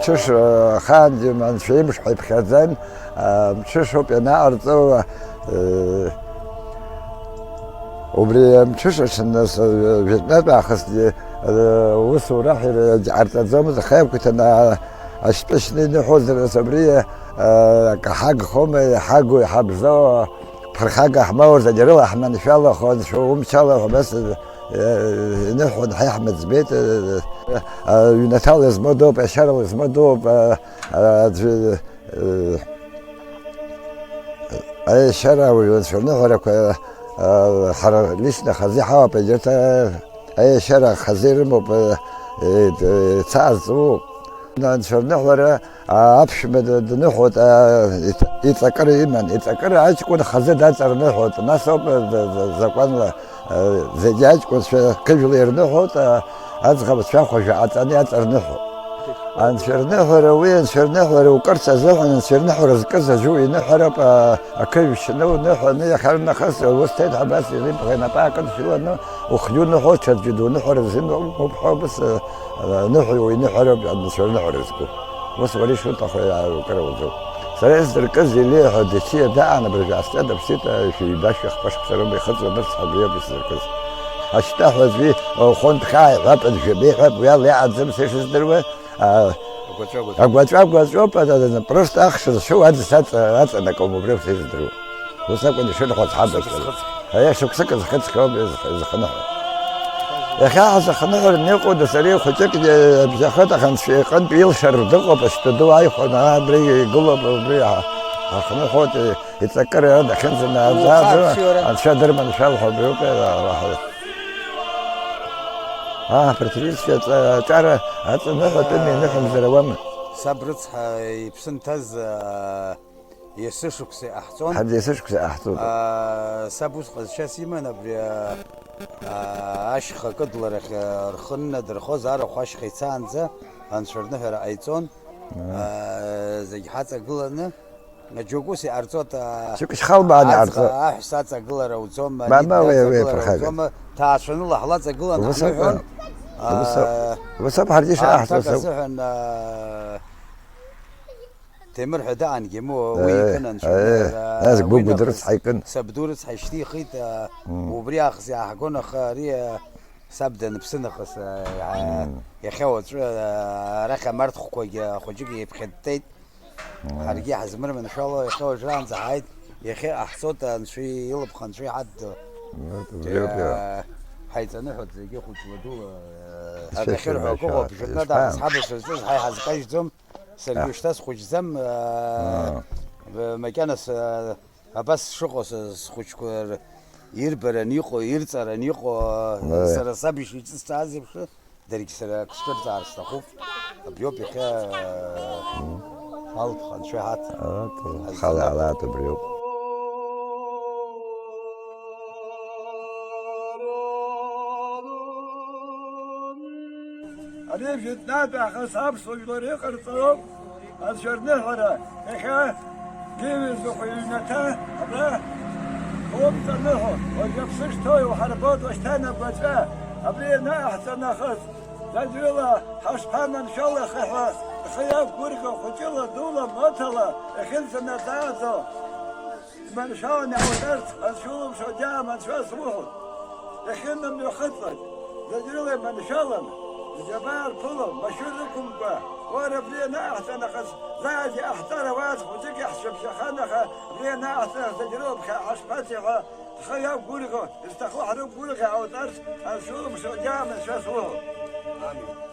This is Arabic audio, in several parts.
مشش خان من شيء مش حيب خزان مشش هو بينا أرضو وبري مشش الناس فيتنام أخذ وصو راح عرض زوم خايف كنت أنا أشتشني نحوز صبرية كحاج خومي حاجو يحبزو فرحاجة حماور زجروا احنا ان شاء الله خذ شو ان شاء الله بس نحو نحي احمد زبيت يوناتال زمدو بشار زمدو اي شارع ويونسرنا هراك حر ليشنا خزيحه بجت اي شارع خزير مو تعزو نشرنا ورا عفش بد نحوت يتذكر إيمان يتذكر عايش كون خزد هذا نحوت ناسب زكوان زجاج كون كيف يرنحوت هذا خبز فيها خشعات أنا هذا نحوت نشرنا ورا وين نشرنا ورا وكرت زوجنا نشرنا ورا زكزة جوي نحرب كيف شنو نحوت نخلنا خس وستيد حباس اللي بغينا باكل شو إنه وخيول نحوت تجدوا نحرب زين وبحب بس نحوي ونحرب نشرنا ورا زكو بس ولي شو تخيل وكروزو سريز الكز اللي حدثية ده أنا برجع استعد بسيطة في باش يخبش بسرعة بيخزر نفس حبيبي بس الكز أشتحوز فيه وخنت خايف هب الجبيح هب ويلا يعزم سيش الدروة أقوى شوب هذا برست أخشى شو هذا سات هذا أنا كم بريف سيش الدروة وساكن شو نخد حبس هي شو كسك زخت كم زخنه يا أخي هذا خنه النيقود سريع خشك بزخت خن في قد بيلشر دقة بس تدو عاي خنا بري قلب بري خنا خوت يتذكر هذا خنزنا هذا عن شادر من شال حبيوك راح برتريس تعرف هذا نحو تمي نحو زروام صبرت يبسنتز يسشكسي أحسن حد يسشكسي أحسن سابوس شاسي من أبري أشخ كدلر رخنا درخوز عرف خش خيسانزة هنشرنا في رأيتون زي حتى قلنا نجوكوسي أرزوت شو كش خالب عن أرزوت أحسات قلنا وزوم ما وي فرحة تعشون الله حلات قلنا نحن وسب حرجيش أحسن سحن تمر حدان جمو ويكن نشوف ناس بوب درس حيكن سبدورس حيشتي خيط وبرياخ سي حكون خاري سبدن بسنخس يا خوت رخا مرت خوجي بخدتيت حرجي حزمر من ان شاء الله يا خو جران زعيد يا اخي احصوت نشوي يلب خنشوي حد حيث نحط زي خوت ودو هذا خير حقوق بجدنا ده اصحاب السوسيس حي حزقاش زم سريوشتاس خوش زم مكانس بس شغل خوش كور يربر نيخو يرتر نيخو سر سبيش يستعزي بشو دريك سر كستر تعرف تخوف بيوب يخا خالد خان شو هات خالد على بريوب أنا في النادي خصاب صغير قرطوب أشرنا هذا إخا جيب زخينته أبلا قوم تنهو وجبسش توي وحربات واشتانا بجاه أبلينا أحسن خص زجلا حشبان إن شاء الله خياب قرقة خجلة دولة مطلة إخلصنا ذاته من شان عودرت أشوف شجاع من شو صبوه إخلنا من يخطط زجلا من شاء الله جبال كلهم بشركم به وانا بلينا احسن خس زاجي احتر واس وزك يحسب شخانخ بلينا احسن تجرب حسبتي خياب قولك استخلوا حرب قولك او درس اشوف شجاع من شاسوه امين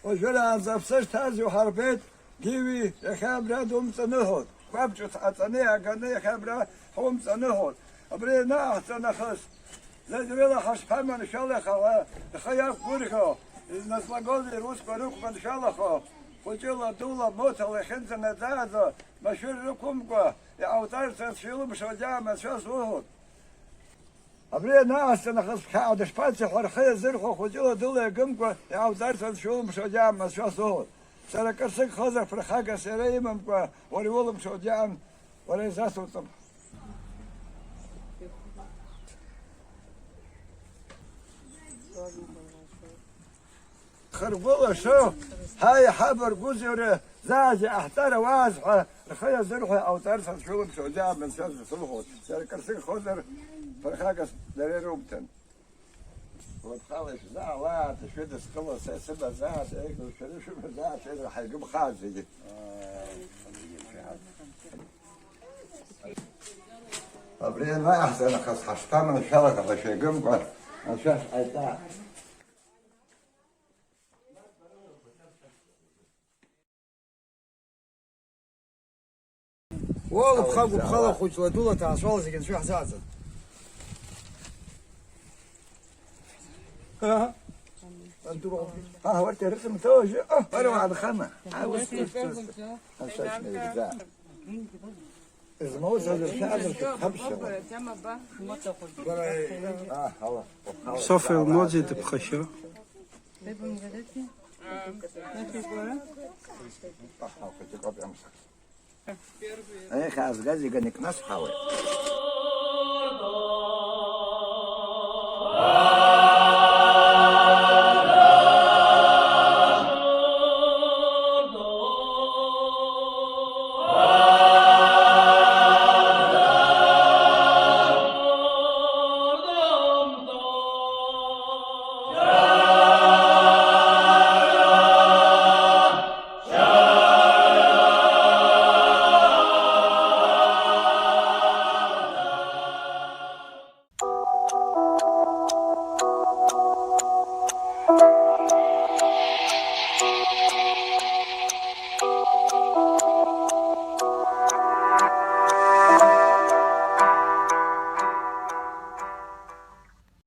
وجلا زفسش تازي وحربيت جيوي يخابرا دوم تنهود بابجوت عطانيها قنية خابرا هم تنهود أبري ناح تنخص زي ريلا حش فهم إن شاء الله خيار بوريكو الناس ما قولي روس بروك إن شاء الله خو وجلا دولا موت اللي خنت ندازو مشهور لكم قا يعوتار تشيلو مش رجع ما شو سوهود أبري ناس تنخص حاضر شباتي حرخية زرخو وجلا دولا قمقا يعوتار تشيلو مش رجع ما شو سوهود سركرسك خزر في الحاجة سريمم قا وريولم شو جام وريزاسو طب خربوله شو هاي حبر جزر زاجي احتار وازحه رخيا زرحه او ترسل شو شو جاب من شاز صلحه سركرسك خزر في الحاجة دريرومتن وتخلص زعلات شو تخلص سبع زعات هيك شو زعات هذا حيجيب خازي أبريل ما أحسن خص حشتام من الشركة بس يقوم قال أشوف أيتا والله بخلق خوش ودولة تعشوال زي كان شو حساسا ها ورت رسم توجي أنا على خمة صافي الماضي تبخشة أي خلاص جازي كان يكنس حاول